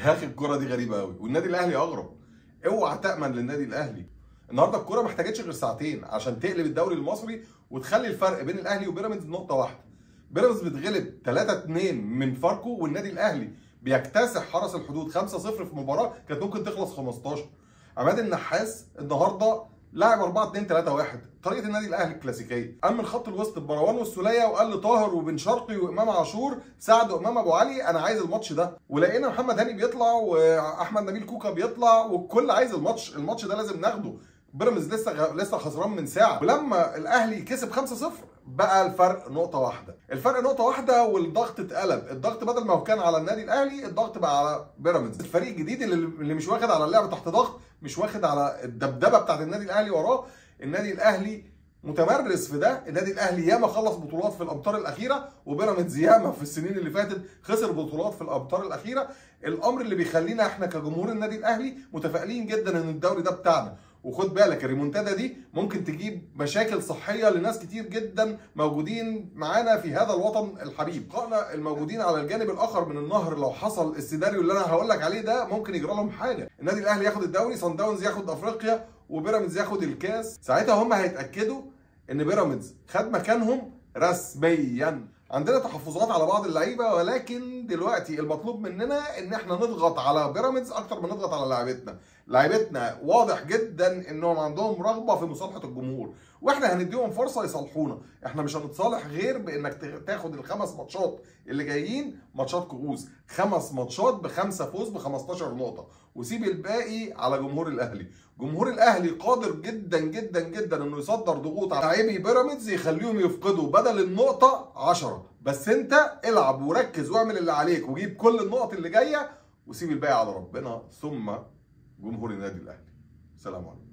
يا اخي الكرة دي غريبة قوي، والنادي الاهلي اغرب. اوعى تأمن للنادي الاهلي. النهارده الكرة ما احتاجتش غير ساعتين عشان تقلب الدوري المصري وتخلي الفرق بين الاهلي وبيراميدز نقطة واحدة. بيراميدز بتغلب 3-2 من فاركو، والنادي الاهلي بيكتسح حرس الحدود 5-0 في مباراة كانت ممكن تخلص 15. عماد النحاس النهارده لاعب 4-2-3-1، طريقه النادي الاهلي الكلاسيكيه. امن خط الوسط بمروان والسوليه وقال لطاهر وبن شرقي وامام عاشور ساعدوا امام ابو علي انا عايز الماتش ده، ولقينا محمد هاني بيطلع واحمد نبيل كوكا بيطلع والكل عايز الماتش ده لازم ناخده. بيراميدز لسه خسران من ساعه، ولما الاهلي كسب 5-0 بقى الفرق نقطه واحده، والضغط اتقلب. الضغط بدل ما هو كان على النادي الاهلي الضغط بقى على بيراميدز، الفريق الجديد اللي مش واخد على اللعب تحت ضغط، مش واخد على الدبدبه بتاعت النادي الاهلي وراه. النادي الاهلي متمرس في ده. النادي الاهلي ياما خلص بطولات في الامتار الاخيره، وبيراميدز ياما في السنين اللي فاتت خسر بطولات في الامتار الاخيره. الامر اللي بيخلينا احنا كجمهور النادي الاهلي متفائلين جدا ان الدوري ده بتاعنا. وخد بالك الريمونتادا دي ممكن تجيب مشاكل صحيه لناس كتير جدا موجودين معانا في هذا الوطن الحبيب. قائنا الموجودين على الجانب الاخر من النهر، لو حصل السيناريو اللي انا هقول لك عليه ده ممكن يجرى لهم حاجه. النادي الاهلي ياخد الدوري، صن داونز ياخد افريقيا، وبيراميدز ياخد الكاس. ساعتها هم هيتاكدوا ان بيراميدز خد مكانهم رسميا. عندنا تحفظات على بعض اللعيبه، ولكن دلوقتي المطلوب مننا ان احنا نضغط على بيراميدز اكتر ما نضغط على لاعيبتنا. لاعيبتنا واضح جدا انهم عندهم رغبه في مصالحه الجمهور، واحنا هنديهم فرصه يصالحونا. احنا مش هنتصالح غير بانك تاخد الخمس ماتشات اللي جايين ماتشات كؤوس، 5 ماتشات ب5 فوز ب15 نقطه، وسيب الباقي على جمهور الاهلي. جمهور الاهلي قادر جدا جدا جدا انه يصدر ضغوط على لاعبي بيراميدز يخليهم يفقدوا بدل النقطه 10. بس انت العب وركز واعمل اللي عليك وجيب كل النقط اللي جايه، وسيب الباقي على ربنا ثم جمهور النادي الاهلي. سلام عليكم.